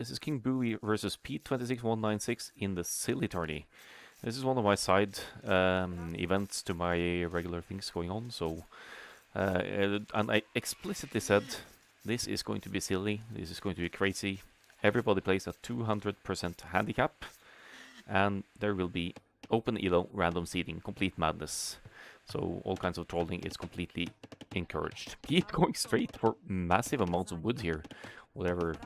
This is King Boo versus Pete 26196 in the Silly Tourney. This is one of my side events to my regular things going on, so and I explicitly said this is going to be silly, this is going to be crazy. Everybody plays at 200% handicap, and there will be open elo, random seeding, complete madness. So all kinds of trolling is completely encouraged. Pete going straight for massive amounts of wood here, whatever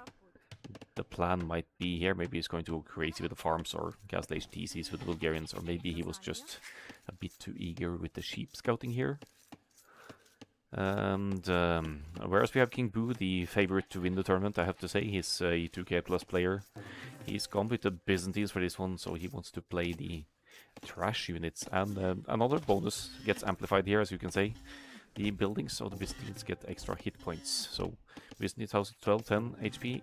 the plan might be here. Maybe he's going to go crazy with the farms or Castle HTCs with the Bulgarians, or maybe he was just a bit too eager with the sheep scouting here. And whereas we have King Boo, the favorite to win the tournament, I have to say, he's a 2k plus player. He's gone with the Byzantines for this one, so he wants to play the trash units. And another bonus gets amplified here, as you can say. The buildings of the Byzantines get extra hit points. So Byzantines house 1210 HP,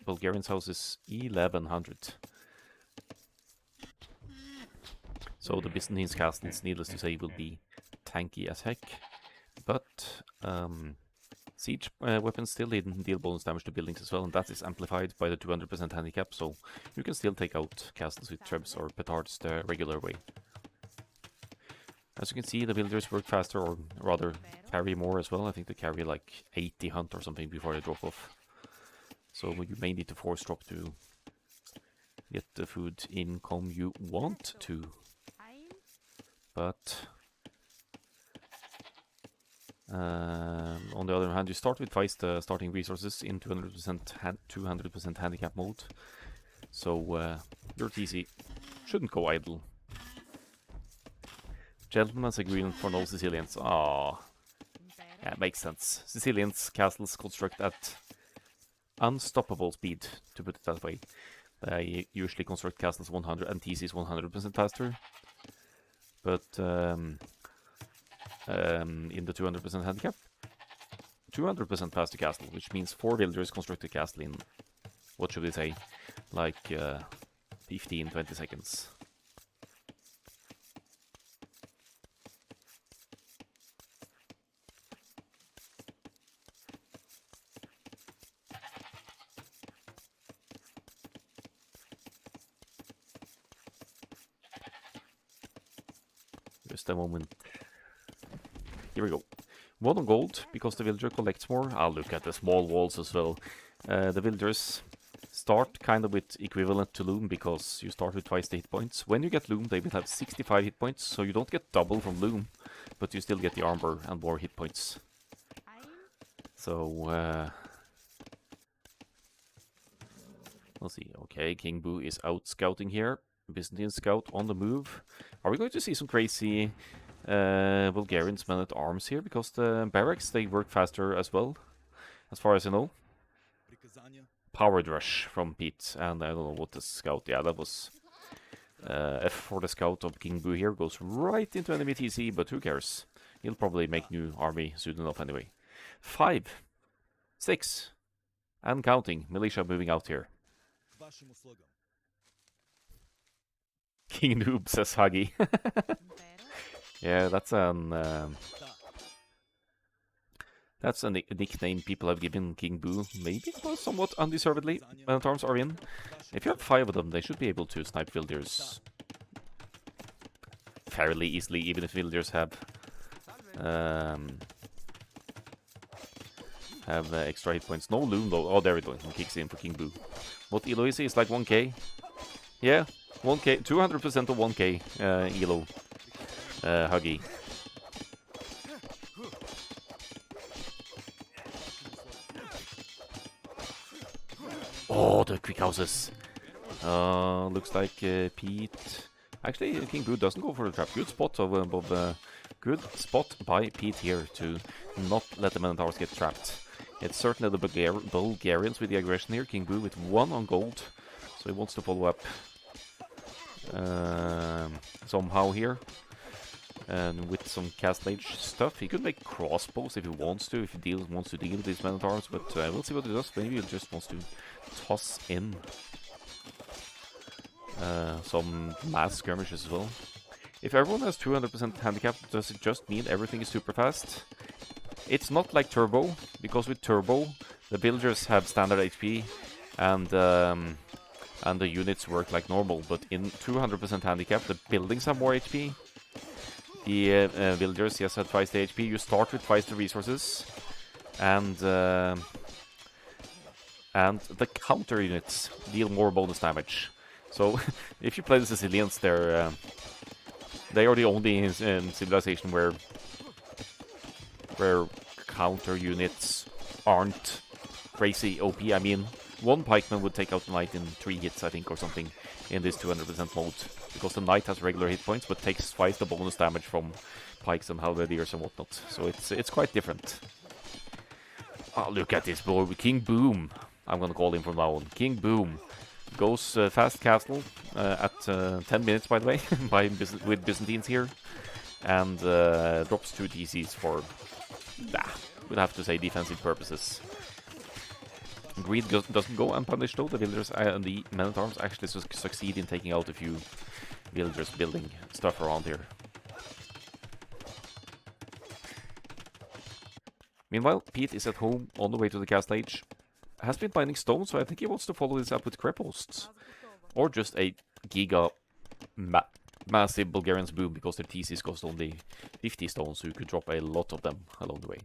Bulgarians house is 1100. So the Byzantines castles, needless to say, will be tanky as heck. But siege weapons still deal bonus damage to buildings as well, and that is amplified by the 200% handicap, so you can still take out castles with trebs or petards the regular way. As you can see, the builders work faster, or rather carry more as well. I think they carry like 80 hunt or something before they drop off. So you may need to force drop to get the food income you want to. But on the other hand, you start with twice the starting resources in 200% handicap mode. So your TC shouldn't go idle. Gentleman's agreement for no Sicilians. Ah, yeah, it makes sense. Sicilians castles construct at unstoppable speed, to put it that way. They usually construct castles 100 and TCs 100% faster. But in the 200% handicap, 200% faster castle, which means 4 villagers construct a castle in, what should we say, like 15-20 seconds. Just a moment. Here we go. 1 on gold, because the villager collects more. I'll look at the small walls as well. The villagers start kind of with equivalent to loom, because you start with twice the hit points. When you get loom, they will have 65 hit points, so you don't get double from loom, but you still get the armor and more hit points. So, let's see. Okay, King Boo is out scouting here. Byzantine scout on the move. Are we going to see some crazy Bulgarians men at arms here? Because the barracks, they work faster as well, as far as I know. Powered rush from Pete, and I don't know what the scout. Yeah, that was F for the scout of King Boo here. Goes right into enemy TC, but who cares? He'll probably make new army soon enough anyway. 5, 6, and counting. Militia moving out here. King Noob, says Huggy. Yeah, that's a nickname people have given King Boo, maybe somewhat undeservedly, when the arms are in. If you have 5 of them, they should be able to snipe villagers fairly easily, even if villagers have extra hit points. No loom though. Oh, there we go. He kicks in for King Boo. What elo is he? It's like 1k. Yeah, 1k, 200% of 1k elo. Huggy. Oh, the quick houses. Looks like Pete. Actually, King Boo doesn't go for the trap. Good spot good spot by Pete here to not let the Men-at-Arms get trapped. It's certainly the Bulgarians with the aggression here. King Boo with 1 on gold, so he wants to follow up somehow here. And with some Castle Age stuff, he could make crossbows if he wants to, if he wants to deal with these Men-at-Arms, but we'll see what he does. Maybe he just wants to toss in some mass skirmishes as well. If everyone has 200% handicap, does it just mean everything is super fast? It's not like Turbo, because with Turbo, the villagers have standard HP, and the units work like normal. But in 200% handicap, the buildings have more HP. The villagers, yes, have twice the HP. You start with twice the resources, and the counter units deal more bonus damage. So if you play the Sicilians, they are the only in Civilization where counter units aren't crazy OP. I mean, one pikeman would take out the knight in 3 hits, I think, or something, in this 200% mode. Because the knight has regular hit points, but takes twice the bonus damage from pikes and halberdiers and whatnot. So it's quite different. Oh, look at this boy, King Boom. I'm gonna call him from now on. King Boom. Goes fast castle at 10 minutes, by the way, with Byzantines here. And drops 2 TCs for, we'd have to say, defensive purposes. Greed doesn't go unpunished though. The villagers and the men-at-arms actually succeed in taking out a few villagers building stuff around here. Meanwhile, Pete is at home on the way to the castle age. Has been mining stone, so I think he wants to follow this up with creposts. Or just a giga massive Bulgarian's boom, because their TCs cost only 50 stones, so you could drop a lot of them along the way.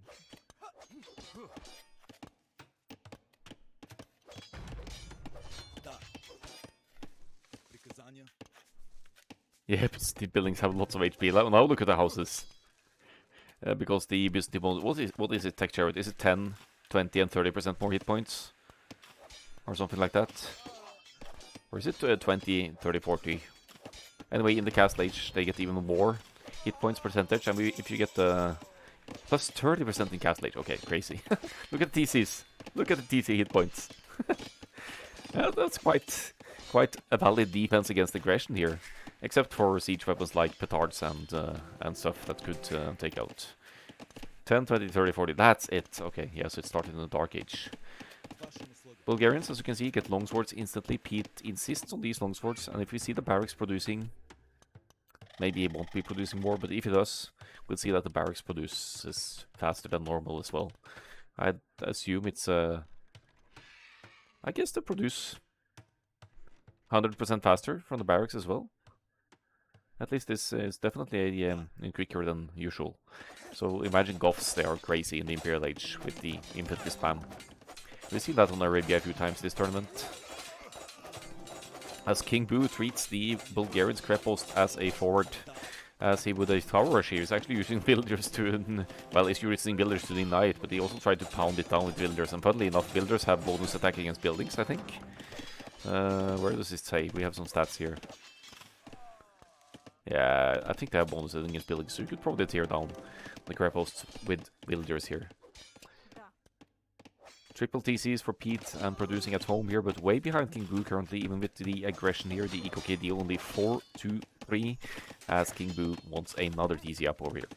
Yeah, the buildings have lots of HP. Now look at the houses. Because the Byzantine bonus, what is it, tech chariot? Is it 10, 20 and 30% more hit points? Or something like that? Or is it 20, 30, 40? Anyway, in the castle age, they get even more hit points percentage. And if you get the plus 30% in castle age, okay, crazy. Look at the TCs. Look at the TC hit points. That's quite a valid defense against aggression here. Except for siege weapons like petards and stuff that could take out. 10, 20, 30, 40, that's it. Okay, yeah, so it started in the Dark Age. Bulgarians, as you can see, get longswords instantly. Pete insists on these longswords, and if we see the barracks producing, maybe it won't be producing more, but if it does, we'll see that the barracks produces faster than normal as well. I'd assume it's, I guess they produce 100% faster from the barracks as well. At least this is definitely quicker than usual. So imagine Goths, they are crazy in the Imperial Age with the infantry spam. We've seen that on Arabia a few times this tournament. As King Boo treats the Bulgarians crepost as a forward, as he would a tower rush here. He's actually using villagers to, well, he's using villagers to deny it, but he also tried to pound it down with villagers. And funnily enough, villagers have bonus attack against buildings, I think. Where does it say? We have some stats here. Yeah, I think they have bonuses against buildings, so you could probably tear down the creposts with villagers here. Triple TCs for Pete and producing at home here, but way behind King Boo currently, even with the aggression here. The Eco KD only 4, 2, 3, as King Boo wants another TC up over here.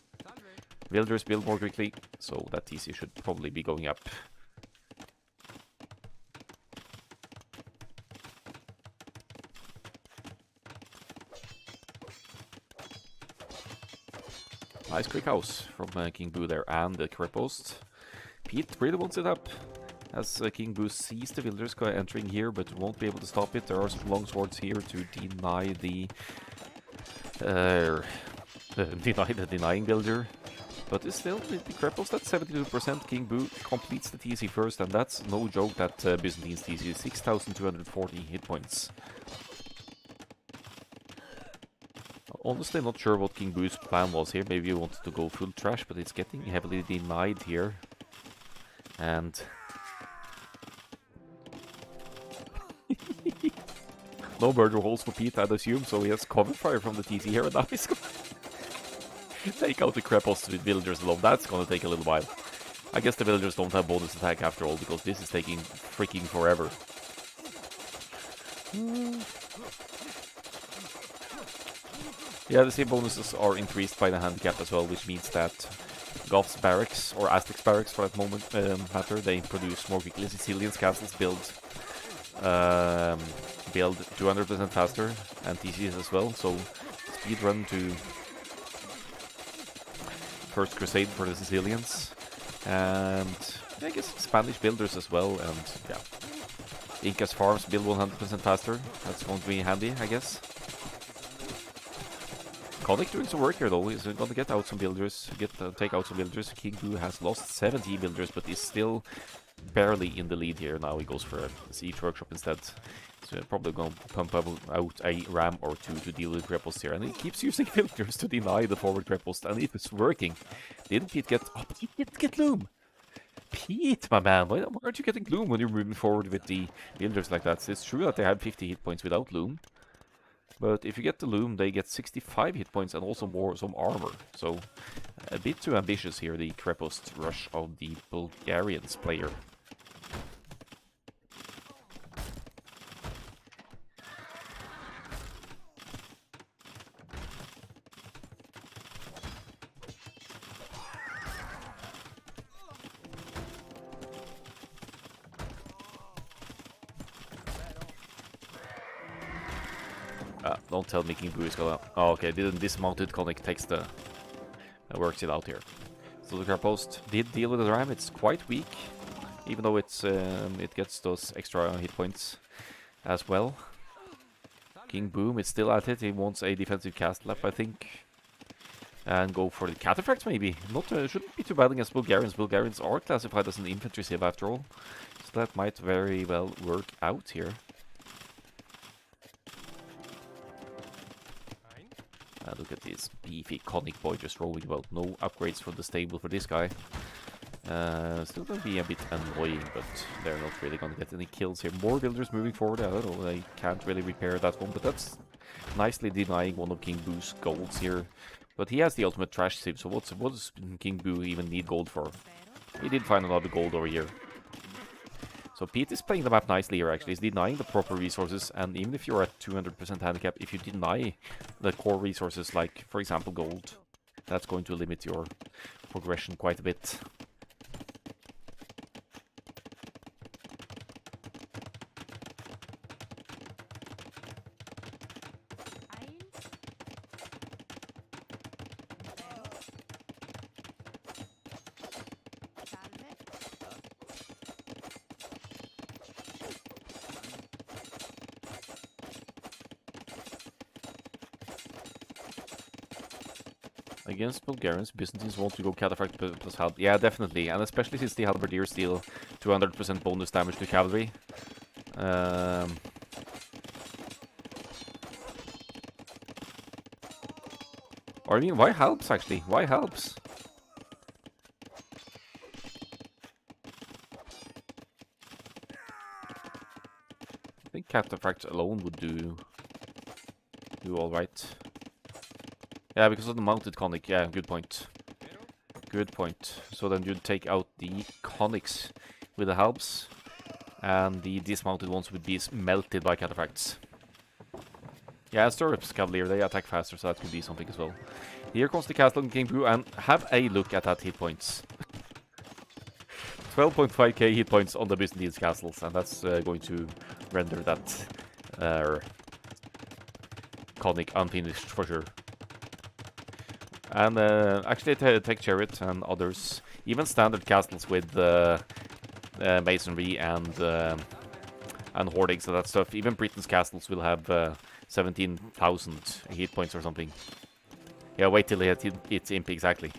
Villagers build more quickly, so that TC should probably be going up. Nice quick house from King Boo there, and the crepost. Pete really wants it up, as King Boo sees the villagers entering here, but won't be able to stop it. There are some longswords here to deny the denying villager. But it's still the crepost at 72%. King Boo completes the TC first, and that's no joke. That Byzantine's TC is 6,240 hit points. Honestly, not sure what King Boo's plan was here. Maybe he wanted to go full trash, but it's getting heavily denied here. And no murder holes for Pete, I'd assume, so he has cover fire from the TC here, and now he's going to take out the creposts with villagers alone. That's going to take a little while. I guess the villagers don't have bonus attack after all, because this is taking freaking forever. Yeah, the same bonuses are increased by the handicap as well, which means that Goths barracks, or Aztecs barracks for that moment matter, they produce more quickly. Sicilians castles build 200% faster, and TCs as well, so speed run to First Crusade for the Sicilians, and I guess Spanish builders as well, and yeah. Inca's farms build 100% faster. That's going to be handy, I guess. Konik doing some work here though. He's going to get out some builders, take out some builders. King Boo has lost 70 builders, but is still barely in the lead here. Now he goes for a siege workshop instead. So probably going to pump out a ram or two to deal with Greppost here. And he keeps using villagers to deny the forward Greppost, and it was working. Didn't Pete get... Oh, but he didn't get Loom! Pete, my man, why aren't you getting Loom when you're moving forward with the villagers like that? It's true that they had 50 hit points without Loom. But if you get the Loom, they get 65 hit points and also some armor. So, a bit too ambitious here, the Greppost rush of the Bulgarians player. Don't tell me King Boo is gonna... Oh, okay, didn't dismounted Konik takes the... works it out here. So the Greppost did deal with the ram. It's quite weak, even though it's it gets those extra hit points as well. King Boom is still at it. He wants a defensive cast lap, I think. And go for the cataphracts maybe. Not shouldn't be too bad against Bulgarians. Bulgarians are classified as an infantry civ after all. So that might very well work out here. Look at this beefy Konik boy just rolling well. No upgrades from the stable for this guy. Still going to be a bit annoying, but they're not really going to get any kills here. More villagers moving forward. I don't know, they can't really repair that one, but that's nicely denying one of King Boo's golds here. But he has the ultimate trash sieve, so what does King Boo even need gold for? He did find a lot of gold over here. So Pete is playing the map nicely here, actually. He's denying the proper resources, and even if you're at 200% handicap, if you deny the core resources, like, for example, gold, that's going to limit your progression quite a bit. Against Bulgarians, Byzantines want to go Cataphract plus Halb. Yeah, definitely. And especially since the Halberdiers deal 200% bonus damage to cavalry. Or I mean, why helps actually? Why helps? I think Cataphract alone would do alright. Yeah, because of the mounted Konik. Yeah, good point. Good point. So then you'd take out the Koniks with the Halbs, and the dismounted ones would be melted by Cataphracts. Yeah, Stirrups Cavalier, they attack faster, so that could be something as well. Here comes the castle and King Boo, and have a look at that hit points. 12.5k hit points on the Byzantine castles, and that's going to render that Konik unfinished for sure. And actually take Chariot and others, even standard castles with masonry and hoardings and that stuff. Even Britain's castles will have 17,000 hit points or something. Yeah, wait till it's imp, exactly.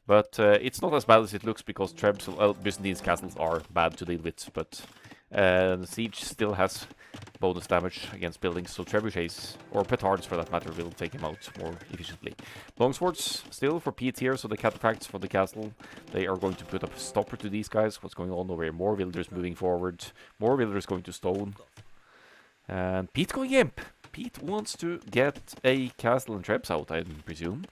But it's not as bad as it looks because Byzantine's castles are bad to deal with, but the siege still has bonus damage against buildings, so trebuchets, or petards for that matter, will take him out more efficiently. Longswords still for Pete here, so the cataphracts for the castle, they are going to put a stopper to these guys. What's going on over here? More villagers moving forward, more villagers going to stone, and Pete going imp. Pete wants to get a castle and trebs out, I presume.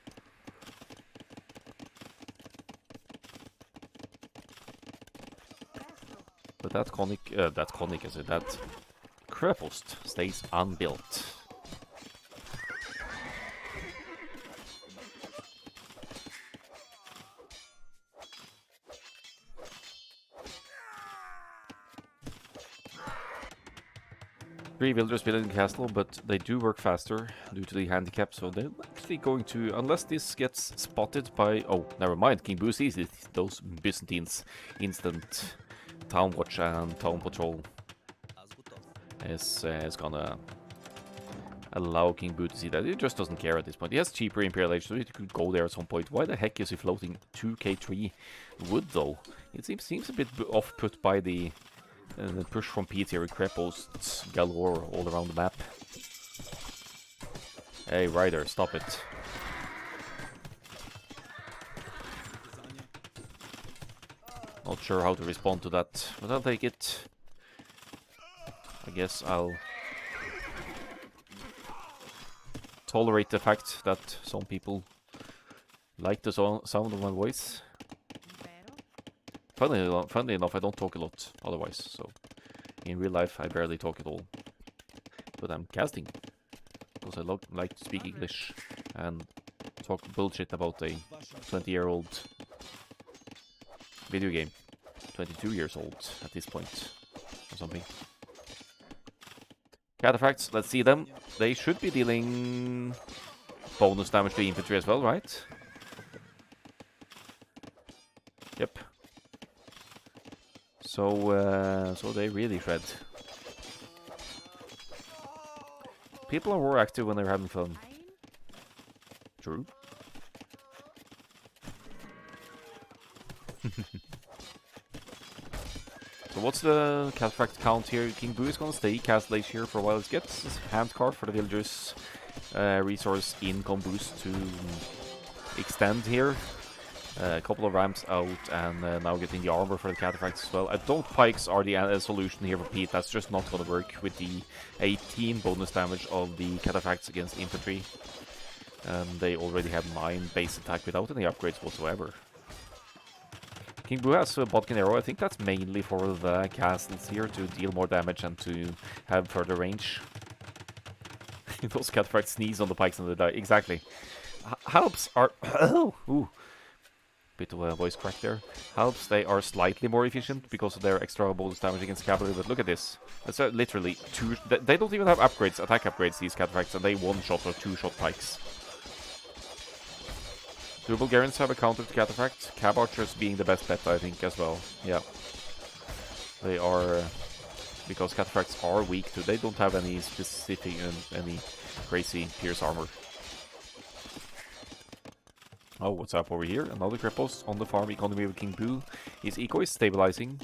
But that Konik, is it? That Greppost stays unbuilt. Three villagers building the castle, but they do work faster due to the handicap, so they're actually going to, unless this gets spotted by... Oh, never mind, King Boo sees it. Those Byzantines instant Town Watch and Town Patrol is gonna allow King Boo to see that. He just doesn't care at this point. He has cheaper Imperial Age, so he could go there at some point. Why the heck is he floating 2k3 wood, though? It seems a bit off-put by the push from Pete here with creposts galore all around the map. Hey, Ryder, stop it. Not sure how to respond to that, but I'll take it. I guess I'll tolerate the fact that some people like the sound of my voice. Funnily enough, I don't talk a lot otherwise, so in real life I barely talk at all. But I'm casting, because I like to speak English and talk bullshit about a 20-year-old video game. 22 years old at this point, or something. Cataphracts, let's see them. They should be dealing bonus damage to infantry as well, right? Yep. So they really shred. People are more active when they're having fun. True. So what's the Cataphract count here? King Boo is gonna stay Castle Age here for a while. It gets his hand card for the villagers. Resource income boost to extend here. A couple of ramps out, and now getting the armor for the Cataphracts as well. I don't pikes are the solution here for Pete. That's just not gonna work with the 18 bonus damage of the Cataphracts against infantry. They already have 9 base attack without any upgrades whatsoever. King Boo has a Bodkin Arrow. I think that's mainly for the castles here to deal more damage and to have further range. Those Cataphracts sneeze on the pikes and they die. Exactly. Halps are... Ooh. Bit of a voice crack there. Halps, they are slightly more efficient because of their extra bonus damage against cavalry, but look at this. That's literally 2... They don't even have upgrades, attack upgrades, these Cataphracts, and they one-shot or two-shot pikes. Do Bulgarians have a counter to Cataphract? Cab Archers being the best bet, I think, as well. Yeah. They are... because Cataphracts are weak too. They don't have any specific, any crazy Pierce armor. Oh, what's up over here? Another cripples on the farm economy of King Boo. His eco is stabilizing.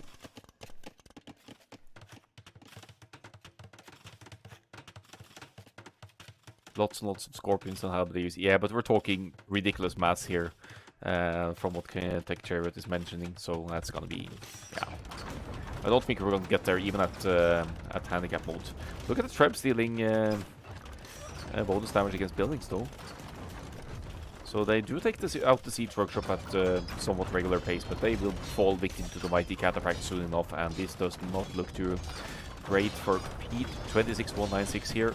Lots and lots of scorpions and halberdiers. Yeah, but we're talking ridiculous mass here, from what Tech Chariot is mentioning. So that's gonna be, yeah. I don't think we're gonna get there even at handicap mode. Look at the Trebs dealing bonus damage against buildings though. So they do take out the siege workshop at somewhat regular pace, but they will fall victim to the mighty Cataphract soon enough. And this does not look too great for Pete. 26196 here.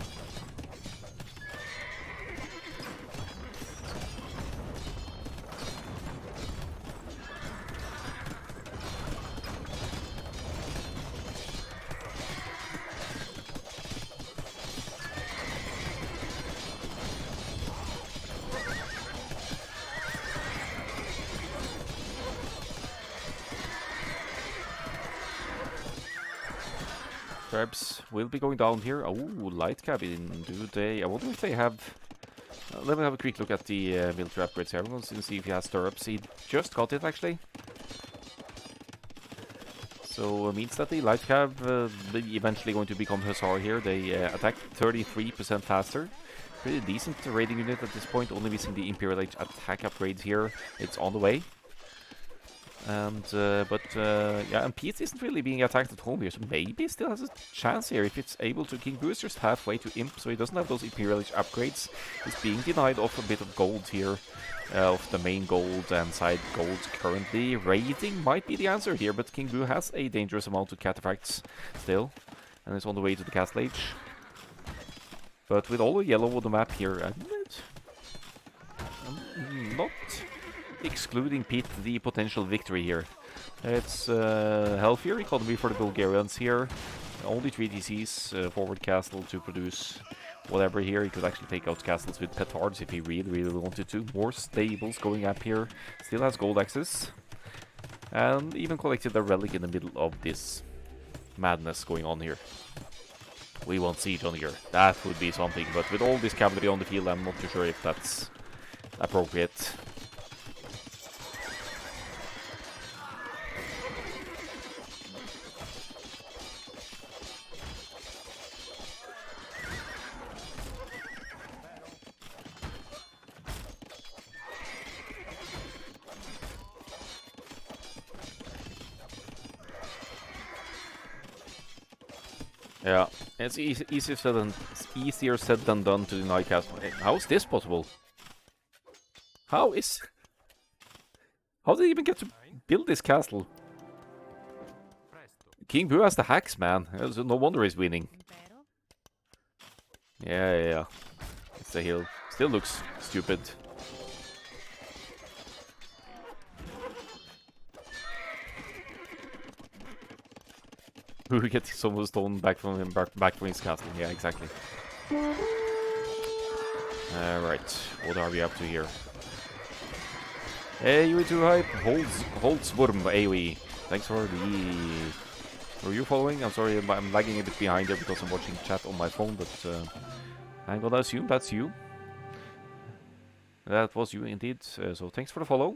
Trebs will be going down here. Oh, light cabin. Do they? I wonder if they have... let me have a quick look at the military upgrades here. I'm going to see if he has stirrups. He just got it, actually. So it means that the light cab eventually going to become Hussar here. They attack 33% faster. Pretty decent raiding unit at this point. Only missing the Imperial Age attack upgrade here. It's on the way. And, yeah, and Pete isn't really being attacked at home here, so maybe he still has a chance here if it's able to. King Boo is just halfway to Imp, so he doesn't have those Imperial Age upgrades. He's being denied of a bit of gold here, of the main gold and side gold currently. Raiding might be the answer here, but King Boo has a dangerous amount of Cataphracts still, and is on the way to the Castle Age. But with all the yellow on the map here, I'm not excluding Pete the potential victory here. It's healthier economy for the Bulgarians here. Only 3 DCs, forward castle to produce whatever here. He could actually take out castles with petards if he really wanted to. More stables going up here. Still has gold access. And even collected a relic in the middle of this madness going on here. We want siege on here. That would be something, but with all this cavalry on the field, I'm not too sure if that's appropriate. Yeah, it's easier said than done to deny castle. How is this possible? How did he even get to build this castle? King Boo has the hacks, man. So no wonder he's winning. Yeah. It's a hill. Still looks stupid. Who gets some of the stone back from him, back from his castle? Yeah, exactly. Alright, what are we up to here? Hey, you too hype. Holzwurm AOE. Thanks for the... Were you following? I'm sorry, I'm lagging a bit behind there because I'm watching chat on my phone, but I'm gonna assume that's you. That was you indeed, so thanks for the follow.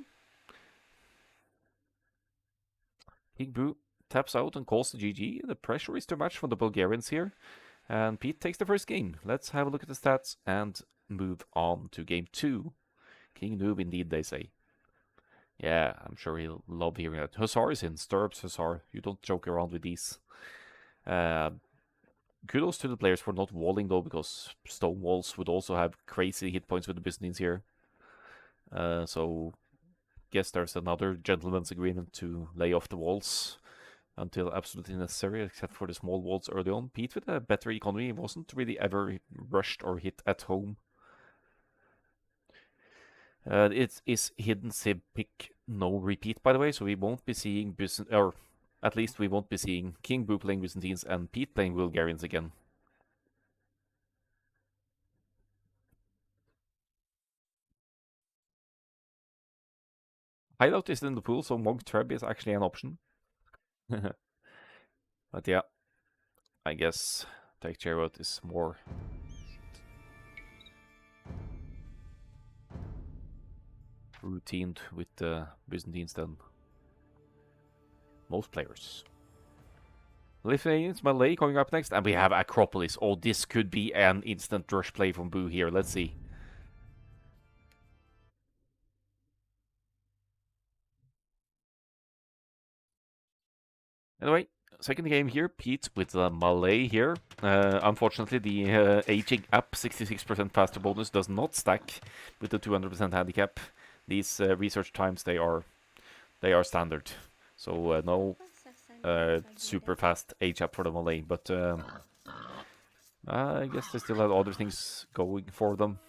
King Boo taps out and calls the GG. The pressure is too much for the Bulgarians here. And Pete takes the first game. Let's have a look at the stats and move on to game 2. King Noob indeed, they say. Yeah, I'm sure he'll love hearing that. Hussar is in. Stirrups Hussar. You don't joke around with these. Kudos to the players for not walling though, because stone walls would also have crazy hit points with the Byzantines here. So, guess there's another gentleman's agreement to lay off the walls until absolutely necessary, except for the small walls early on. Pete with a better economy wasn't really ever rushed or hit at home. It is hidden Civ pick no repeat, by the way, so we won't be seeing or at least we won't be seeing King Boo playing Byzantines and Pete playing Bulgarians again. Hideout is in the pool, so Monk Treb is actually an option. But yeah, I guess Tech Chariot is more routined with the Byzantines than most players. Lithuanians, Malay coming up next, and we have Acropolis. Oh, this could be an instant rush play from Boo here. Let's see. Anyway, second game here, Pete with Malay here. Unfortunately, the aging up 66% faster bonus does not stack with the 200% handicap. These research times, they are standard. So no super fast age up for the Malay, but I guess they still have other things going for them.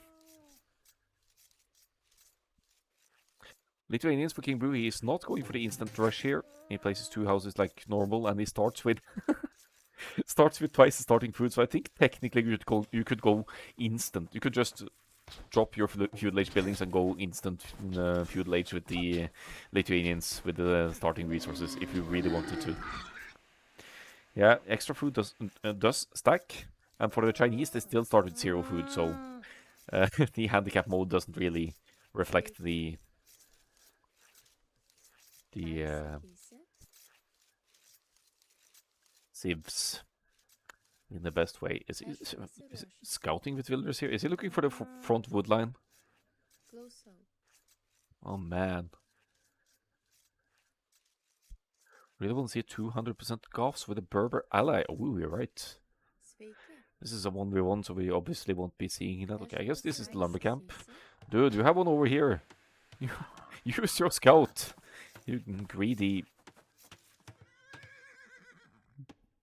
Lithuanians for King Boo, he is not going for the instant rush here. He places 2 houses like normal, and he starts with twice the starting food. So I think technically you could go instant. You could just drop your feudal age buildings and go instant feudal age with the Lithuanians with the starting resources if you really wanted to. Yeah, extra food does stack, and for the Chinese they still start with 0 food, so the handicap mode doesn't really reflect the civs in the best way. Is he scouting with villagers here? Is he looking for the front wood line? Oh man. Really want to see 200% Goths with a Berber ally. Oh, you're right. This is a 1v1, so we obviously won't be seeing that. Okay, I guess this is the lumber camp. Dude, you have one over here. Use your scout. You greedy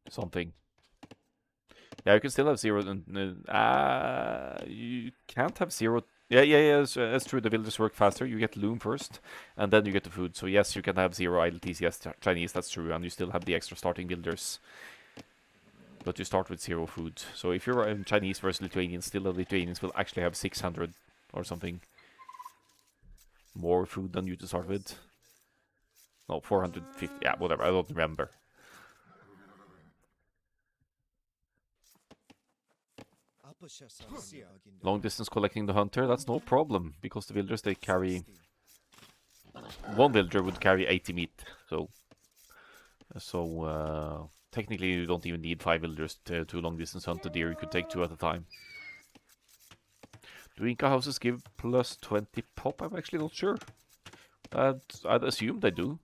something. Yeah, you can still have 0. You can't have 0. Yeah, that's true. The villagers work faster. You get loom first, and then you get the food. So yes, you can have 0 idle TCS Chinese, that's true, and you still have the extra starting villagers. But you start with 0 food. So if you're Chinese versus Lithuanians, still the Lithuanians will actually have 600 or something more food than you to start with. No, 450. Yeah, whatever. I don't remember. Long distance collecting the hunter, that's no problem, because the villagers, they carry... One villager would carry 80 meat, so technically you don't even need 5 villagers to long distance hunt the deer. You could take 2 at a time. Do Inca houses give plus 20 pop? I'm actually not sure. I'd assume they do.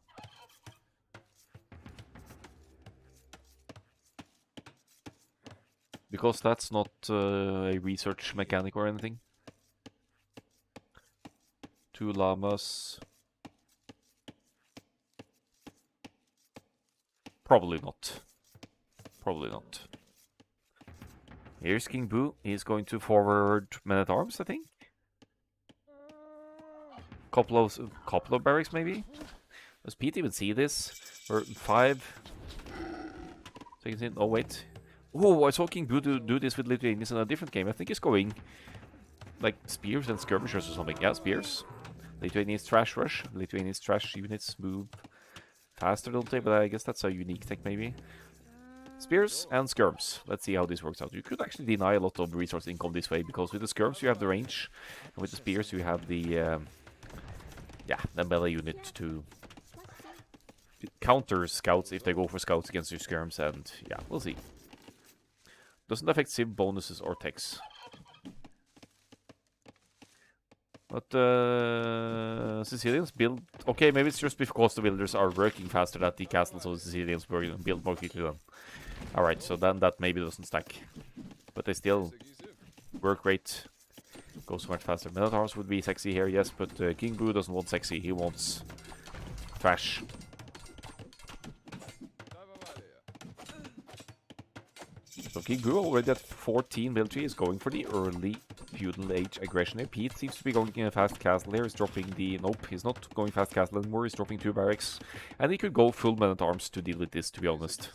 Because that's not a research mechanic or anything. 2 llamas. Probably not. Probably not. Here's King Boo. He's going to forward men-at-arms, I think. Couple of barracks, maybe? Does Pete even see this? Or 5 seconds in. Oh, wait. Oh, I saw King Boo do this with Lithuanians in a different game. I think he's going like spears and skirmishers or something. Yeah, spears. Lithuanians trash rush. Lithuanians trash units move faster, don't they? But I guess that's a unique tech, maybe. Spears and skirms. Let's see how this works out. You could actually deny a lot of resource income this way, because with the skirms you have the range, and with the spears you have the melee unit to counter scouts if they go for scouts against your skirms, and yeah, we'll see. Doesn't affect civ bonuses or techs. But Sicilians build... Okay, maybe it's just because the villagers are working faster at the castle, so the Sicilians build more quickly then. Alright, so then that maybe doesn't stack. But they still work great. Go so much faster. Men-at-arms would be sexy here, yes, but King Boo doesn't want sexy, he wants trash. So King Boo already at 14 military is going for the early feudal age aggression here. Pete seems to be going in a fast castle here. He's dropping the... Nope, he's not going fast castle anymore. He's dropping 2 barracks. And he could go full men-at-arms to deal with this, to be honest.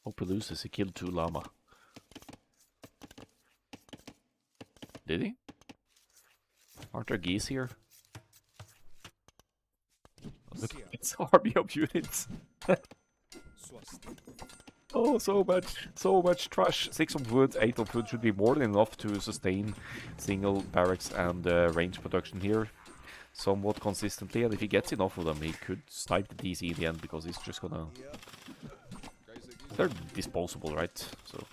Hope he loses. He killed 2 llama. Did he? Aren't there geese here? Look, it's an army of units. Oh, so much trash. 6 of wood, 8 of wood should be more than enough to sustain single barracks and range production here somewhat consistently. And if he gets enough of them, he could snipe the DC in the end, because he's just gonna... They're disposable, right? So...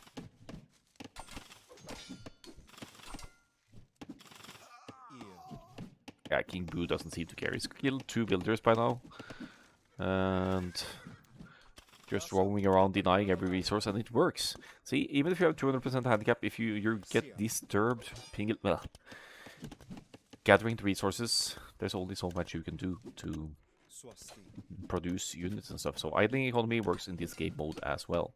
Yeah, King Boo doesn't seem to care. He's killed 2 villagers by now. And... just roaming around denying every resource, and it works. See, even if you have 200% handicap, if you get disturbed, gathering the resources, there's only so much you can do to produce units and stuff. So idling economy works in this game mode as well.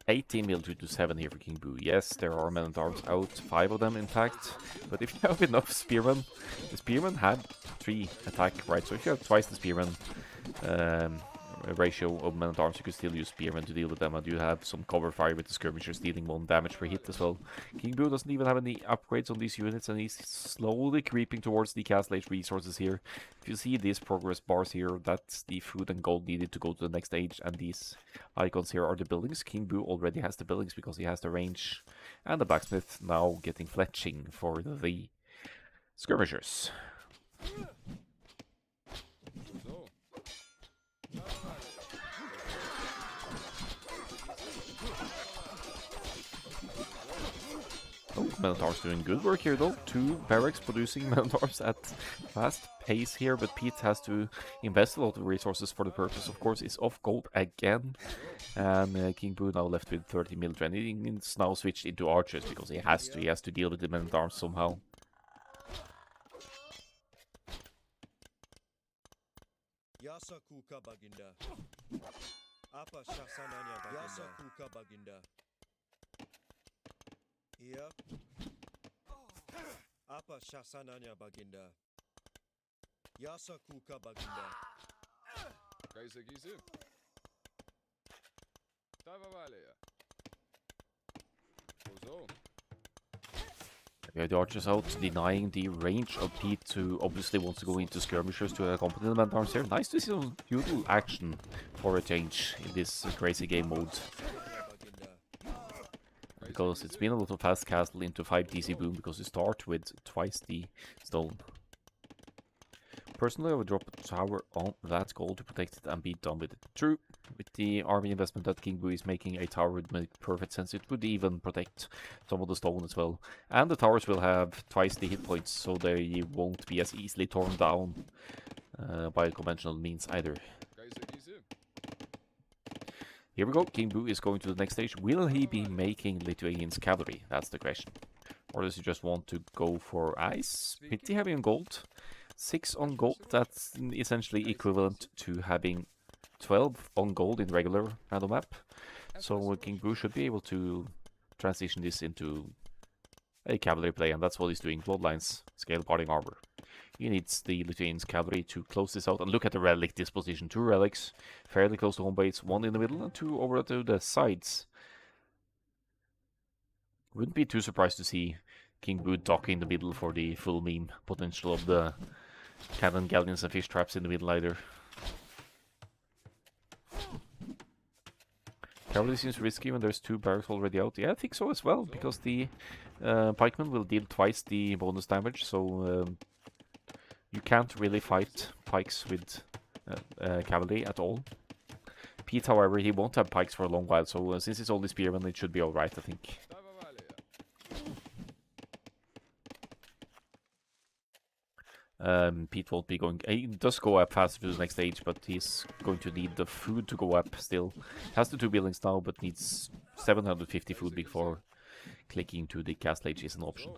18 military to 7 here for King Boo. Yes, there are men-at-arms out, 5 of them in fact. But if you have enough spearmen, the spearmen had 3 attack, right? So if you have twice the spearmen ratio of men-at-arms, you could still use spearmen to deal with them. And you have some cover fire with the skirmishers dealing 1 damage per hit as well. King Boo doesn't even have any upgrades on these units, and he's slowly creeping towards the castle age resources here. If you see these progress bars here, that's the food and gold needed to go to the next stage, and these icons here are the buildings. King Boo already has the buildings because he has the range, and the blacksmith now getting fletching for the skirmishers. Oh, men-at-arms doing good work here though. 2 barracks producing men-at-arms at fast pace here, but Pete has to invest a lot of resources for the purpose. Of course, is off gold again, and King Boo now left with 30 military, and he's now switched into archers because he has to deal with the men-at-arms somehow. Apa shasananya baginda. Yasa kuka baginda. Kaiser Giese. We have the archers out, denying the range of Pete, who obviously wants to go into skirmishers to accompany the men-at-arms here. Nice to see some feudal action for a change in this crazy game mode, because it's been a lot of fast castle into 5 DC boom because you start with twice the stone. Personally, I would drop a tower on that goal to protect it and be done with it. True, with the army investment that King Boo is making, a tower would make perfect sense. It would even protect some of the stone as well. And the towers will have twice the hit points, so they won't be as easily torn down by conventional means either. Here we go, King Boo is going to the next stage. Will he be making Lithuanians cavalry? That's the question. Or does he just want to go for ice? Pretty heavy on gold. 6 on gold, that's essentially equivalent to having 12 on gold in regular random map. So King Boo should be able to transition this into a cavalry play, and that's what he's doing. Bloodlines, scale parting armor. He needs the Lithuanians cavalry to close this out, and look at the relic disposition. 2 relics, fairly close to home base, 1 in the middle and 2 over to the sides. Wouldn't be too surprised to see King Boo dock in the middle for the full meme potential of the cannon galleons and fish traps in the middle either. Cavalry seems risky when there's 2 barracks already out. Yeah, I think so as well, because the pikemen will deal twice the bonus damage, so you can't really fight pikes with cavalry at all. Pete, however, he won't have pikes for a long while, so since it's only spearmen, it should be alright, I think. Pete won't be going... He does go up faster to the next stage, but he's going to need the food to go up still. Has the 2 buildings now, but needs 750 food before clicking to the castle age is an option.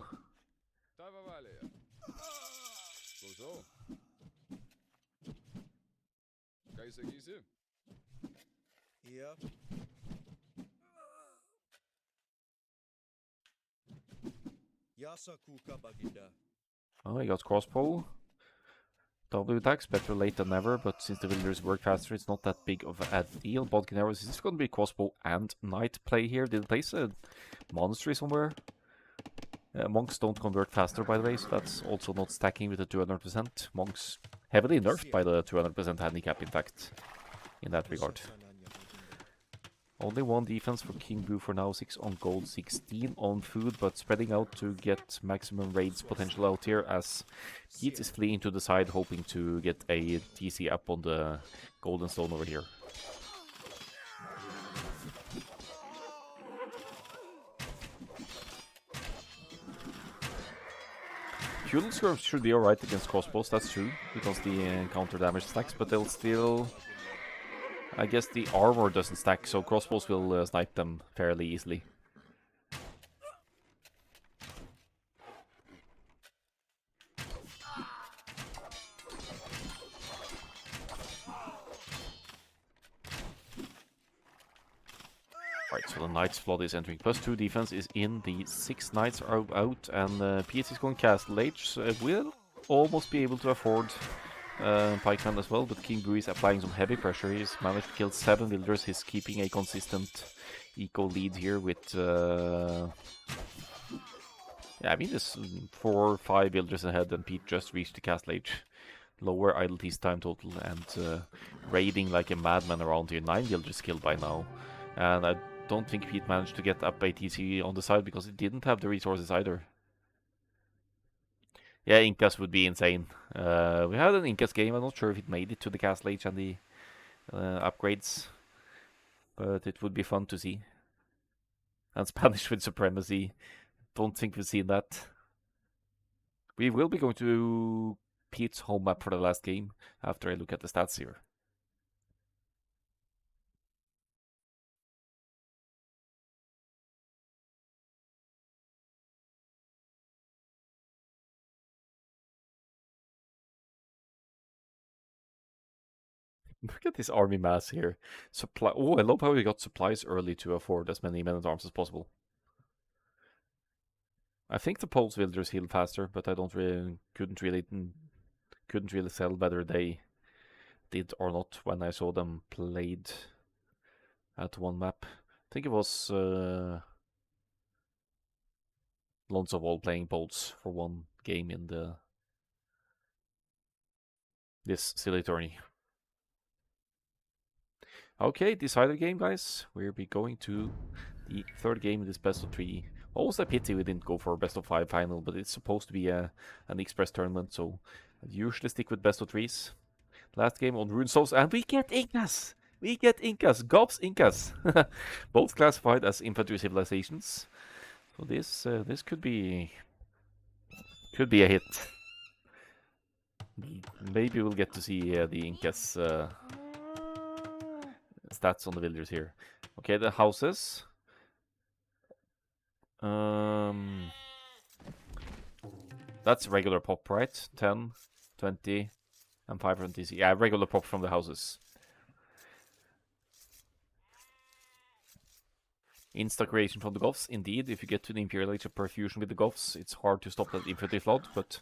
Here. Yasa Kuka Baginda. Oh, he got crossbow. W attacks, better late than never, but since the villagers work faster, it's not that big of a deal. Bodkin arrows, is this going to be crossbow and knight play here? Did it place a monastery somewhere? Monks don't convert faster, by the way, so that's also not stacking with the 200%. Monks heavily nerfed by the 200% handicap, in fact, in that regard. Only 1 defense for King Boo for now, 6 on gold, 16 on food, but spreading out to get maximum raids potential out here as Pete is fleeing to the side, hoping to get a TC up on the golden stone over here. Feudal skirms should be alright against crossbows, that's true, because the counter damage stacks, but they'll still... I guess the armor doesn't stack, so crossbows will snipe them fairly easily. Alright, so the Knight's Flood is entering. +2 defense is in, the 6 Knights are out, and PS is going Castle Age, so it will almost be able to afford pikeman as well, but King Boo is applying some heavy pressure. He's managed to kill 7 villagers. He's keeping a consistent eco lead here with yeah, I mean there's 4 or 5 villagers ahead, and Pete just reached the castle age. Lower idleties time total, and raiding like a madman around here. 9 villagers killed by now, and I don't think Pete managed to get up a TC on the side because he didn't have the resources either. Yeah, Incas would be insane. We had an Incas game. I'm not sure if it made it to the Castle Age and the upgrades, but it would be fun to see. And Spanish with Supremacy. Don't think we've seen that. We will be going to Pete's home map for the last game after I look at the stats here. Look at this army mass here. Supply. Oh, I love how we got supplies early to afford as many men-at-arms as possible. I think the Poles villagers heal faster, but I couldn't really tell whether they did or not when I saw them played at one map. think it was Lonzo Ball playing Bolts for one game in this silly tourney. Okay, decider game, guys. We'll be going to the third game in this best of 3. Almost a pity we didn't go for a best of 5 final, but it's supposed to be an express tournament, so I usually stick with best of 3s. Last game on Rune Souls, and we get Incas! We get Incas! Gobs Incas! Both classified as infantry civilizations. So this could be a hit. Maybe we'll get to see the Incas stats on the villagers here. Okay, the houses. That's regular pop, right? 10, 20, and 500 TC. Yeah, regular pop from the houses. Insta creation from the Goths, indeed. If you get to the Imperial Age of Perfusion with the Goths, it's hard to stop that infantry flood. But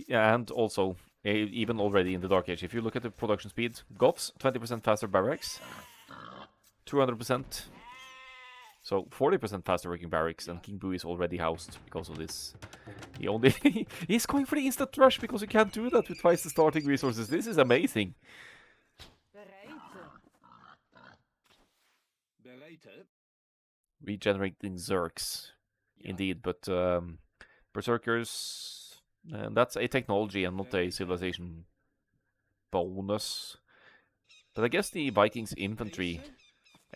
and also, even already in the Dark Age, if you look at the production speed, Goths 20% faster barracks, 200%. So 40% faster working barracks, and King Boo is already housed because of this. He's going for the instant rush because you can't do that with twice the starting resources. This is amazing. Regenerating Zergs, indeed, but Berserkers, that's a technology and not a civilization bonus. But I guess the Vikings infantry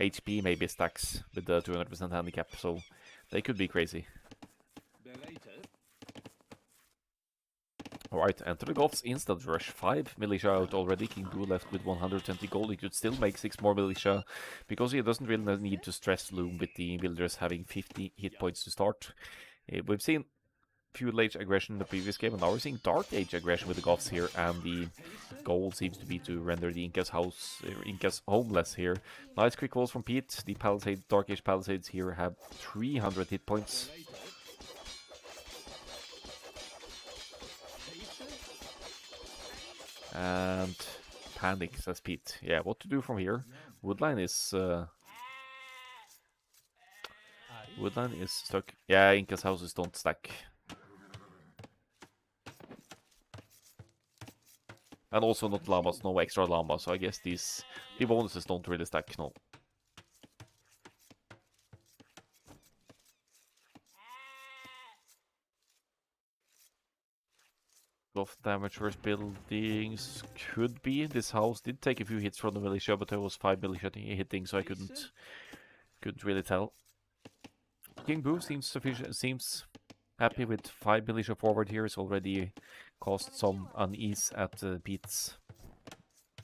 HP maybe stacks with the 200% handicap, so they could be crazy. Alright, enter the Goths instant rush. 5 militia out already. King Boo left with 120 gold. He could still make 6 more militia because he doesn't really need to stress Loom with the villagers having 50 hit points to start. We've seen Feudal Age aggression in the previous game, and now we're seeing Dark Age aggression with the Goths here, and the goal seems to be to render the Incas homeless here. Nice quick walls from Pete. The Dark Age Palisades here have 300 hit points. And panic, says Pete. Yeah, what to do from here? Woodline is stuck. Yeah, Inca's houses don't stack. And also not llamas, no extra llamas, so I guess the bonuses don't really stack, no. Of damage first buildings could be. This house did take a few hits from the militia, but there was 5 militia hitting, so I couldn't really tell. King Boo seems happy with 5 militia forward here. It's already caused some unease at Pete's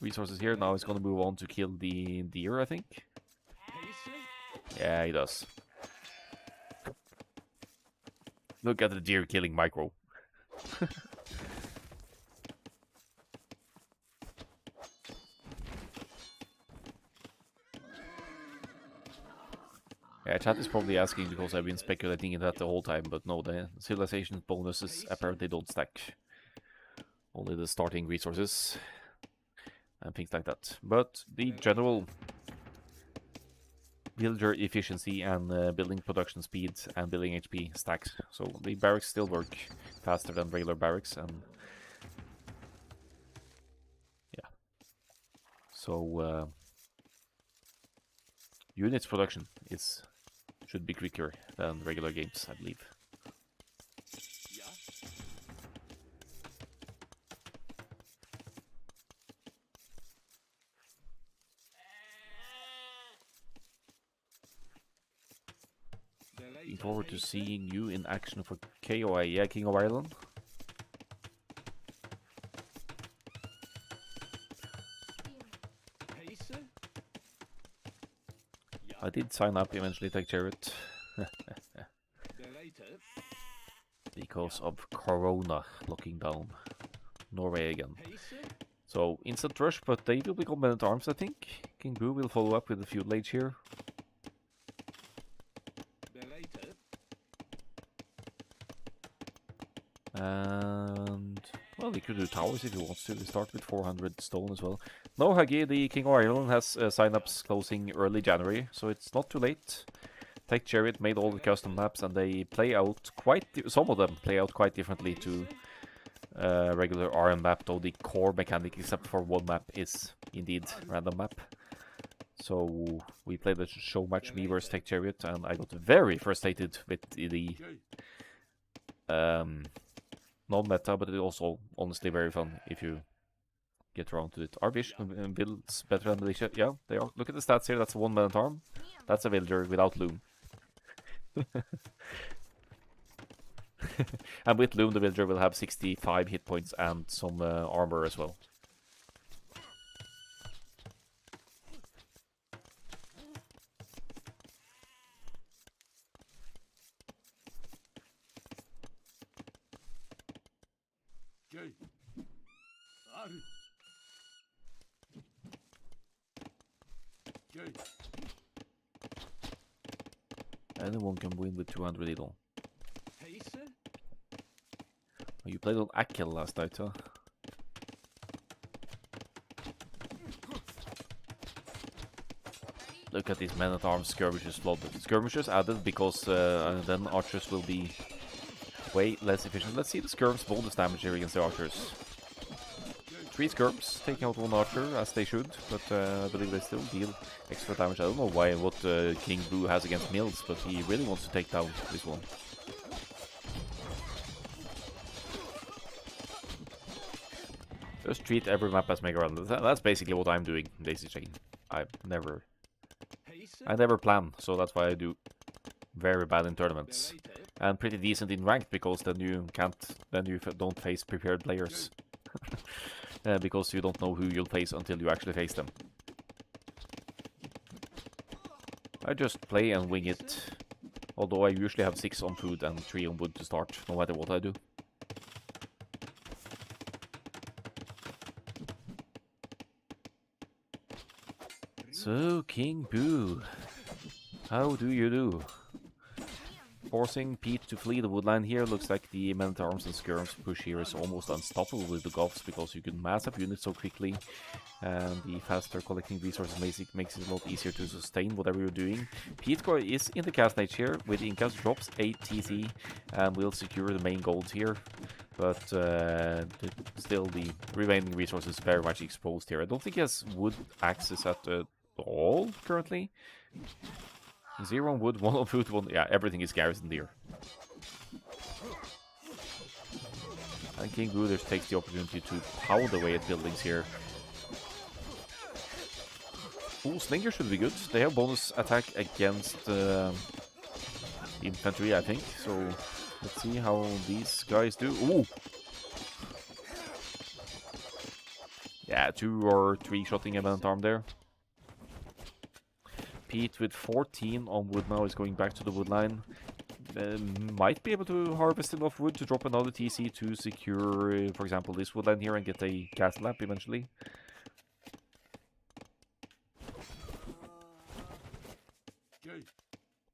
resources here. Now he's gonna move on to kill the deer, I think. Yeah, he does. Look at the deer killing Micro. Yeah, chat is probably asking because I've been speculating in that the whole time, but no, the civilization bonuses apparently don't stack. Only the starting resources and things like that. But the general villager efficiency and building production speed and building HP stacks. So the barracks still work faster than regular barracks, and yeah. So units production should be quicker than regular games, I believe. Looking forward to seeing you in action for KOI. Yeah, King of Ireland. I did sign up eventually, take Chariot. Because of Corona locking down Norway again. So, instant rush, but they will become men at arms, I think. King Boo will follow up with the Feudal Age here. And Well, he could do towers if he wants to. We start with 400 stone as well. No, Huggy, the King of Ireland has sign-ups closing early January, so it's not too late. Tech Chariot made all the custom maps, and they play out some of them play out quite differently to regular RM map, though the core mechanic, except for one map, is indeed random map. So we played the show match, me versus Tech Chariot, and I got very frustrated with the non-meta, but it's also honestly very fun if you get around to it. Our vision builds better than Militia. Yeah, they are. Look at the stats here. That's a 1-man arm. That's a villager without Loom. And with Loom, the villager will have 65 hit points and some armor as well. Anyone can win with 200 idol. Oh, you played on Akkel last night, huh? Look at these men-at-arms skirmishers flooded. Skirmishers added because then archers will be way less efficient. Let's see the skirms bonus damage here against the archers. 3 skirms taking out 1 archer, as they should, but I believe they still deal extra damage. I don't know what King Blue has against Mills, but he really wants to take down this one. Just treat every map as Mega Run. That's basically what I'm doing in Daisy Chain. I never plan, so that's why I do very bad in tournaments. And pretty decent in ranked, because then you don't face prepared players. Because you don't know who you'll face until you actually face them. I just play and wing it. Although I usually have 6 on food and 3 on wood to start, no matter what I do. So, King Boo, how do you do? Forcing Pete to flee the woodline here. Looks like the men-at-arms and skirms push here is almost unstoppable with the Goths, because you can mass up units so quickly, and the faster collecting resources makes it a lot easier to sustain whatever you're doing. Pete is in the cast stage here with Incas, drops 8 TC and will secure the main gold here, but still the remaining resources very much exposed here. I don't think he has wood access at all currently. 0 on wood, 1 on food, 1... Yeah, everything is garrisoned here. And King Boo just takes the opportunity to pound away at buildings here. Ooh, Slinger should be good. They have bonus attack against infantry, I think. So, let's see how these guys do. Ooh! Yeah, 2 or 3 shotting a man-at-arm there. Pete with 14 on wood now is going back to the wood line. Might be able to harvest enough wood to drop another TC to secure, for example, this wood line here and get a castle lamp eventually.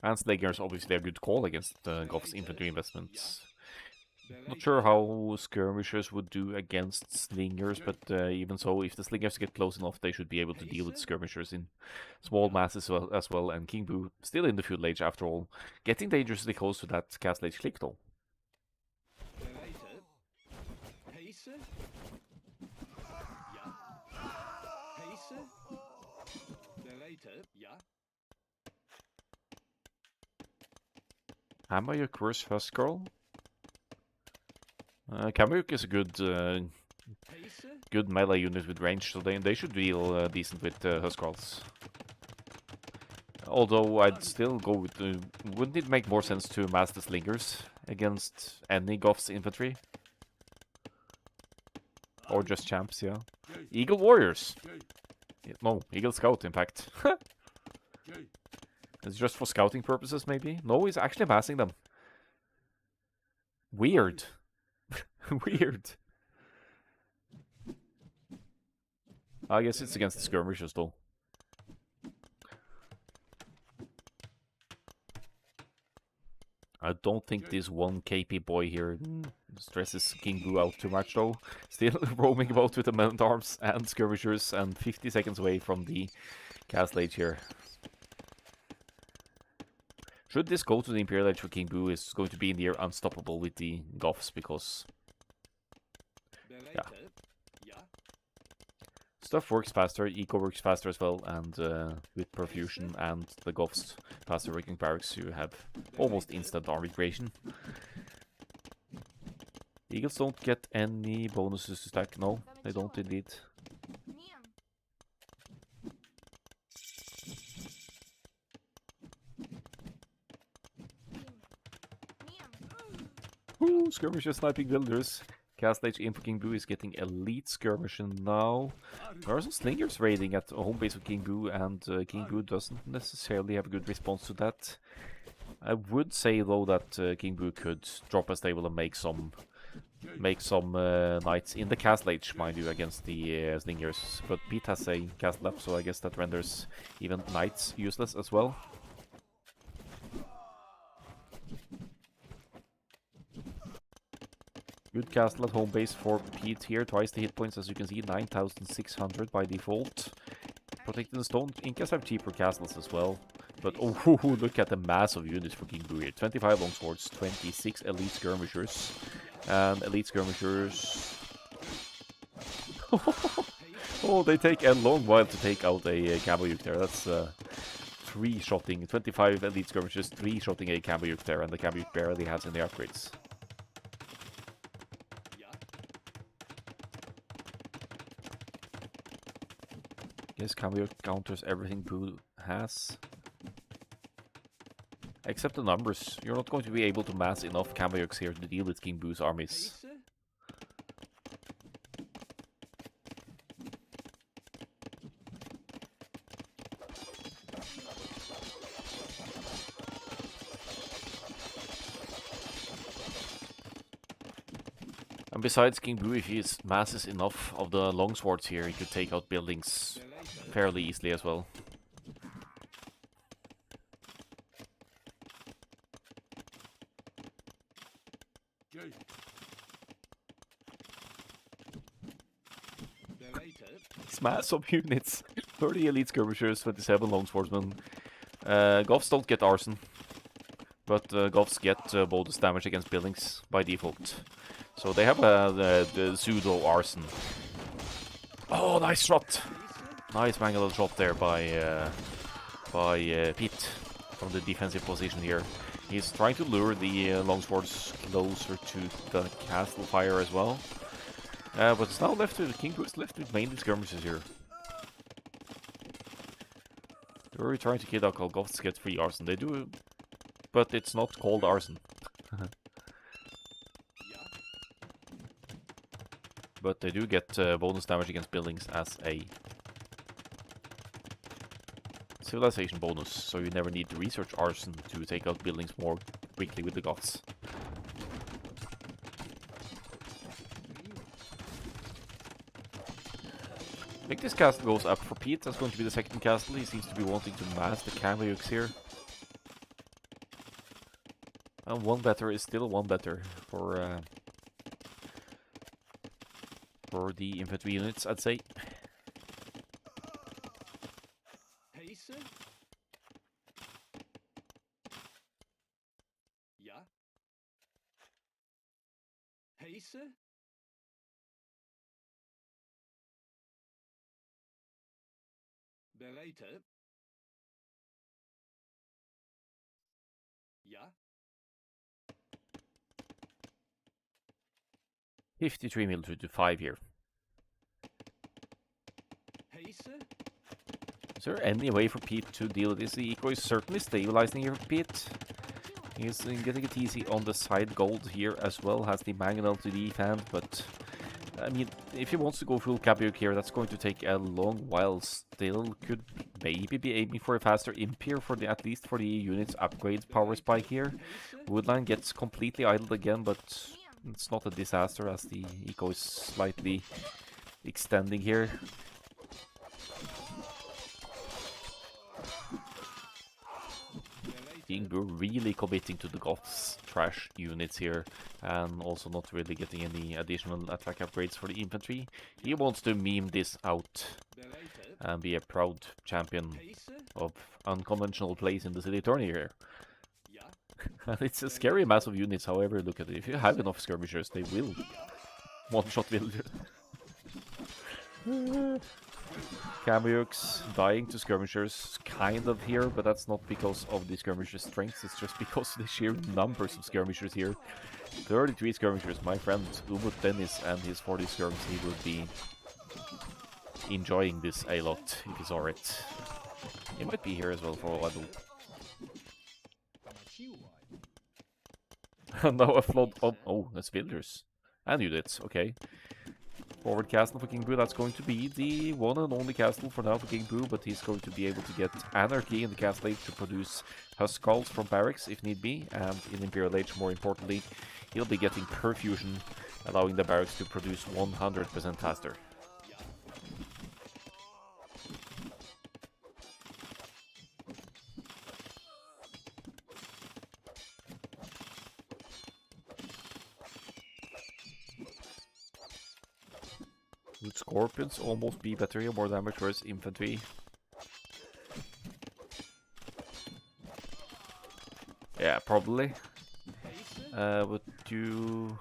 And Slingers obviously a good call against Goth's infantry investments. Not sure how skirmishers would do against slingers, but even so, if the slingers get close enough, they should be able to deal with skirmishers in small masses as well. And King Boo still in the feudal age after all, getting dangerously close to that castle age click though. Hamayuk versus Huskarl. Kamayuk is a good melee unit with range, so they should deal decent with Huskarls. Although I'd still go with... wouldn't it make more sense to mass the Slingers against any Goth's infantry? Or just champs, yeah. Eagle Warriors! No, Eagle Scout, in fact. It's just for scouting purposes, maybe? No, he's actually massing them. Weird. Weird. I guess it's against the skirmishers, though. I don't think this one KP boy here Stresses King Boo out too much though. Still roaming about with the men-at-arms and skirmishers and 50 seconds away from the castle age here. Should this go to the Imperial Age for King Boo, is going to be near unstoppable with the Goths, because yeah, stuff works faster, eco works faster as well, and with perfusion and the Goths faster working barracks, you have almost instant army creation. Eagles don't get any bonuses to stack, no, they don't indeed. Ooh, skirmishers sniping villagers. Castle Age Info King Boo is getting elite skirmisher now. There are some slingers raiding at the home base of King Boo, and King Boo doesn't necessarily have a good response to that. I would say though that King Boo could drop a stable and make some knights in the Castle Age, mind you, against the slingers. But Pete has a castle up, so I guess that renders even knights useless as well. Good castle at home base for Pete here, twice the hit points as you can see, 9,600 by default. Protecting the stone, Incas have cheaper castles as well. But oh, look at the mass of units for King Boo here. 25 longswords, 26 elite skirmishers. And elite skirmishers... oh, they take a long while to take out a Kambayuk there. That's 3-shotting, 25 elite skirmishers, 3-shotting a Kambayuk there, and the Kambayuk barely has any upgrades. Guess Kambayuk counters everything Boo has. Except the numbers. You're not going to be able to mass enough Kambayuks here to deal with King Boo's armies. And besides King Boo, if he masses enough of the longswords here, he could take out buildings fairly easily as well. Mass of units. 30 elite skirmishers, 27 longswordsmen. Goths don't get arson, but Goths get bonus damage against buildings by default. So they have the pseudo arson. Oh, nice shot! Nice mangled shot there by Pete from the defensive position here. He's trying to lure the longswords closer to the castle fire as well. But it's now left with King Boo is left with mainly skirmishes here. They're really trying to kill Akkal Goths to get free arson. They do, but it's not called arson. But they do get bonus damage against buildings as a civilization bonus, so you never need to research arson to take out buildings more quickly with the Goths. I think this castle goes up for Pete. That's going to be the second castle. He seems to be wanting to mass the Kambayuks here. And one better is still one better for the infantry units, I'd say. Belated. Yeah. 53 military to 5 here. Is there any way for Pete to deal with this? The eco is certainly stabilizing here for Pete. He's getting it easy on the side gold here as well. Has the Mangonel to defend, but I mean, if he wants to go full Kambayuk here, that's going to take a long while. Still could maybe be aiming for a faster imp here for the, at least for the units upgrade power spike here. Woodline gets completely idled again, but it's not a disaster as the eco is slightly extending here. King Boo really committing to the Goths trash units here, and also not really getting any additional attack upgrades for the infantry. He wants to meme this out and be a proud champion of unconventional plays in the city tourney here. And it's a scary mass of units, however, look at it. If you have enough skirmishers, they will one-shot villagers. Kamuyuks dying to skirmishers, kind of here, but that's not because of the skirmishers' strength, it's just because of the sheer numbers of skirmishers here. 33 skirmishers, my friend Umut Dennis and his 40 skirms, he would be enjoying this a lot if he saw it. He might be here as well for all I know. And now a flood of... oh, that's villagers. And units, okay. Forward castle for King Boo, that's going to be the one and only castle for now for King Boo, but he's going to be able to get Anarchy in the castle age to produce Huskulls from barracks if need be, and in Imperial Age, more importantly, he'll be getting Perfusion, allowing the barracks to produce 100% faster. Would Scorpions almost be better here, more damage versus infantry? Yeah, probably. Would you...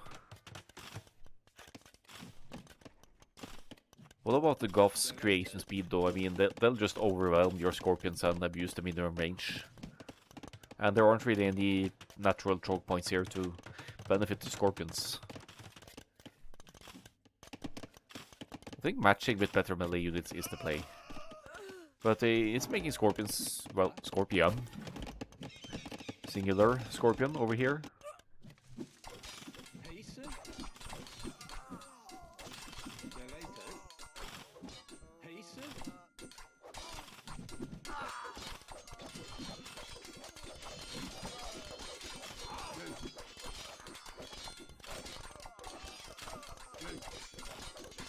what about the Goths' creation speed though? I mean, they'll just overwhelm your Scorpions and abuse them in their range. And there aren't really any natural choke points here to benefit the Scorpions. I think matching with better melee units is the play. But it's making Scorpions, well, Scorpion. Singular Scorpion over here.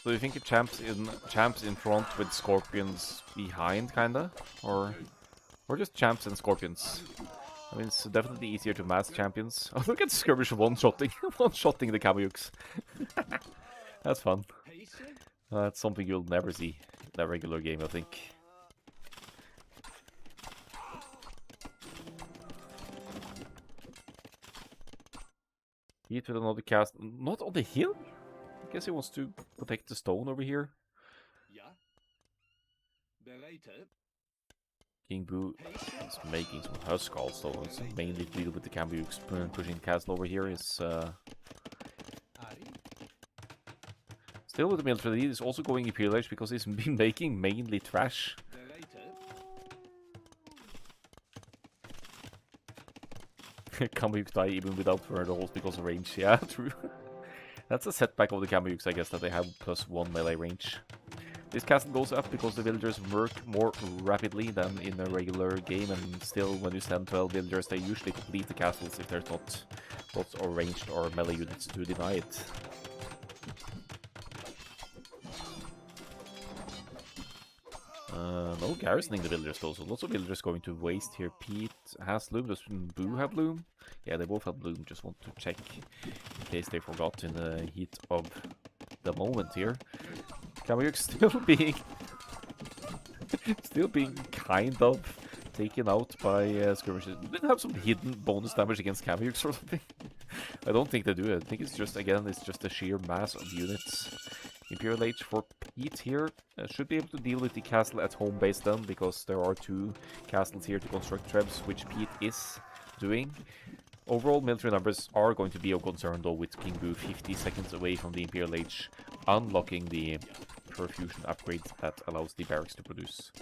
So you think it champs in front with Scorpions behind, kinda, or just champs and Scorpions? I mean, it's definitely easier to mass champions. Oh, look at Skirmish one-shotting, one-shotting the Kamuyuks. That's fun. That's something you'll never see in that regular game, I think. Hit with another cast, not on the hill. I guess he wants to protect the stone over here. King Boo is making some Huskulls, so it's mainly to deal with the Kamuyuks pushing the castle over here. Is still with the military lead, is also going Imperial Age because he's been making mainly trash. Kamuyuks die even without further holes because of range. Yeah, true. That's a setback of the Kamuyuks, I guess, that they have +1 melee range. This castle goes up because the villagers work more rapidly than in a regular game, and still, when you stand 12 villagers, they usually complete the castles if there's not lots of ranged or melee units to deny it. No garrisoning the villagers though, so lots of villagers going to waste here. Pete has Loom, does Boo have Loom? Yeah, they both have Loom, just want to check in case they forgot in the heat of the moment here. Kamuyuk still being kind of taken out by skirmishes. Did have some hidden bonus damage against Kamuyuks or something? I don't think they do. I think it's just, again, it's just a sheer mass of units. Imperial Age for Pete here should be able to deal with the castle at home base then, because there are 2 castles here to construct trebs, which Pete is doing. Overall military numbers are going to be of concern though, with King Boo 50 seconds away from the Imperial Age, unlocking the perfusion upgrade that allows the barracks to produce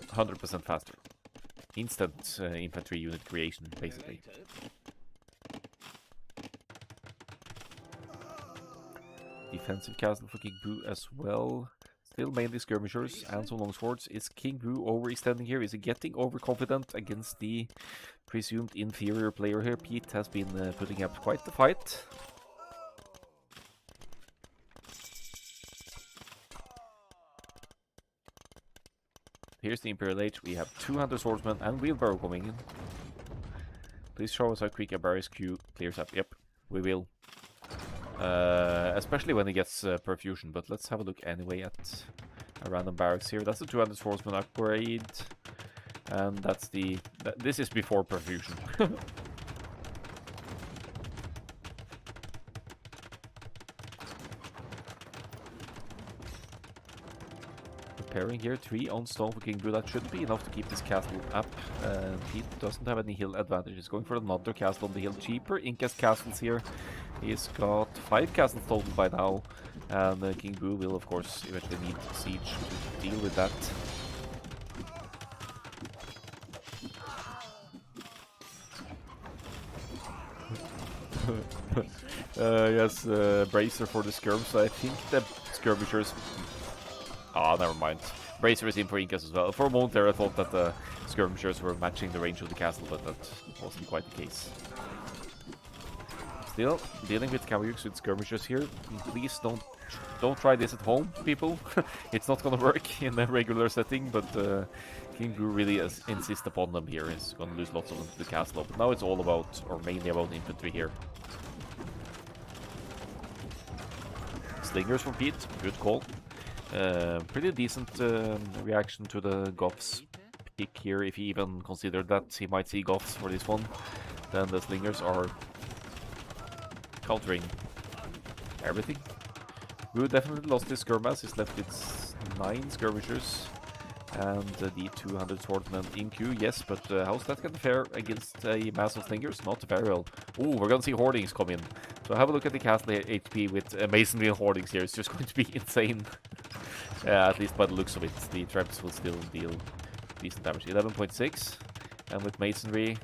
100% faster. Instant infantry unit creation, basically. Defensive castle for King Boo as well. Still mainly skirmishers and some longswords. Is King Boo overextending here? Is he getting overconfident against the presumed inferior player here? Pete has been putting up quite the fight. Here's the Imperial Age. We have 200 swordsmen and wheelbarrow coming in. Please show us how quick a barracks queue clears up. Yep, we will. Especially when he gets perfusion, but let's have a look anyway at a random barracks here. That's the 200 swordsman upgrade, and that's the... this is before perfusion. Preparing here, 3 on stone for King Blue. That should be enough to keep this castle up. Pete doesn't have any hill advantages. Going for another castle on the hill. Cheaper Inca's castles here. He's got 5 castles total by now. And King Blue will, of course, eventually need siege to deal with that. Yes, Bracer for the skirms. I think the skirmishers... Ah, never mind. Bracer is in for Incas as well. For a moment there I thought that the skirmishers were matching the range of the castle, but that wasn't quite the case. Still, dealing with Kawayuks with skirmishers here. Please don't try this at home, people. It's not gonna work in a regular setting, but King Gru really insists upon them here. He's gonna lose lots of them to the castle. But now it's all about, or mainly about, infantry here. Slingers for Pete, good call. Pretty decent reaction to the Goths pick here. If he even considered that he might see Goths for this one, then the Slingers are countering everything. Gru definitely lost his skirmass. He's left its 9 skirmishers and the 200 swordsmen in queue. Yes, but how's that gonna fare against a mass of Slingers? Not very well. Ooh, we're gonna see hoardings come in. So have a look at the castle HP with masonry and hoardings here. It's just going to be insane. At least by the looks of it. The traps will still deal decent damage. 11.6. And with masonry...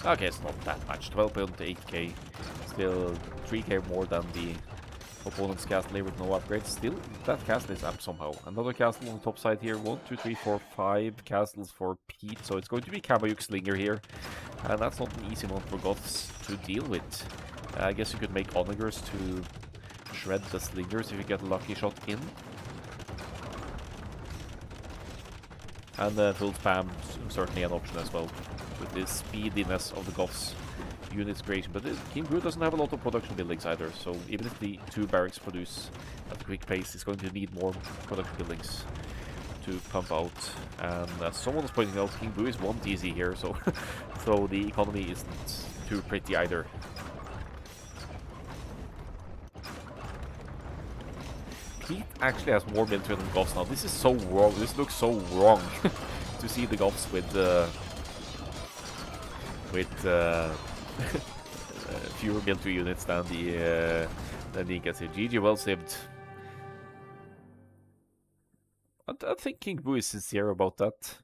Okay, it's not that much. 12.8k. Still 3k more than the opponent's castle here with no upgrades. Still, that castle is up somehow. Another castle on the top side here. 1, 2, 3, 4, 5 castles for Pete. So it's going to be Kawayuk Slinger here. And that's not an easy one for Goths to deal with. I guess you could make onagers to shred the Slingers if you get a lucky shot in. And full spam certainly an option as well, with the speediness of the Goths units creation. But King Gru doesn't have a lot of production buildings either, so even if the 2 barracks produce at a quick pace, it's going to need more production buildings to pump out. And as someone was pointing out, King Gru is 1 TC here, so so the economy isn't too pretty either. Pete actually has more military than Goths now. This is so wrong. This looks so wrong to see the Goths with fewer military units than the Incas here. GG, well saved. I think King Boo is sincere about that.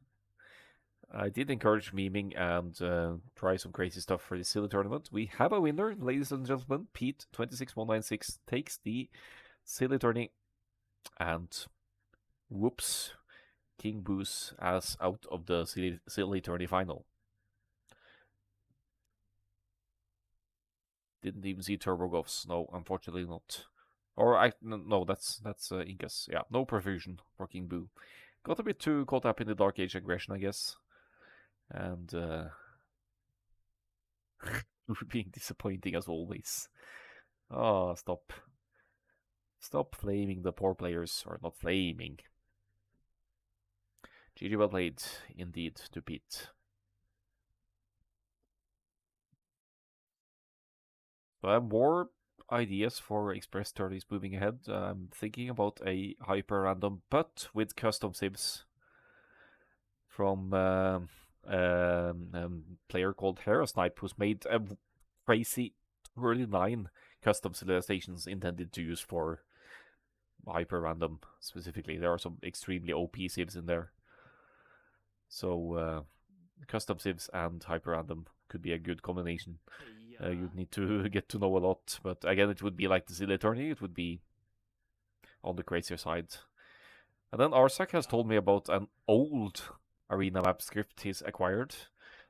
I did encourage memeing and try some crazy stuff for the silly tournament. We have a winner, ladies and gentlemen. Pete 26196 takes the silly tourney, and whoops, King Boo's ass out of the silly tourney final. Didn't even see Turbo Goths. No, unfortunately not. Or no, that's Incas. Yeah, no perfusion for King Boo. Got a bit too caught up in the Dark Age aggression, I guess. And being disappointing as always. Oh, stop. Stop flaming the poor players. Or not flaming. GG well played, indeed, to Pete. So I have more ideas for Express 30s moving ahead. I'm thinking about a hyper random, but with custom civs from player called Herosnipe, who's made a crazy 39 custom civilizations intended to use for hyper random specifically. There are some extremely OP civs in there. So custom civs and hyper random could be a good combination. You'd need to get to know a lot, but again, it would be like the Silly Tourney. It would be on the crazier side. And then Arsak has told me about an old Arena map script he's acquired.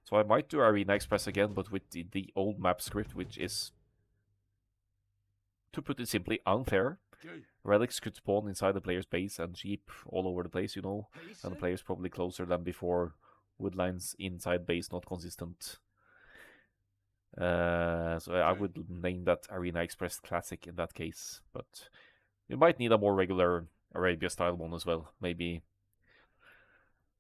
So I might do Arena Express again, but with the old map script, which is, to put it simply, unfair. relics could spawn inside the player's base and sheep all over the place, you know, and the player's probably closer than before. Woodlines inside base not consistent. So I would name that Arena Express Classic in that case, but you might need a more regular Arabia style one as well. Maybe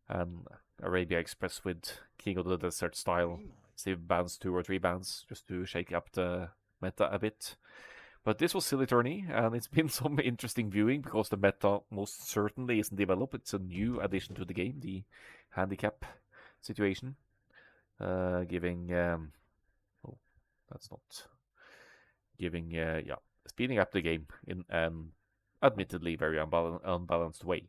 an Arabia Express with King of the Desert style. Save bans 2 or 3 bans just to shake up the meta a bit. But this was Silly Tourney, and it's been some interesting viewing because the meta most certainly isn't developed. It's a new addition to the game, the handicap situation, giving that's not giving, speeding up the game in an admittedly very unbalanced way.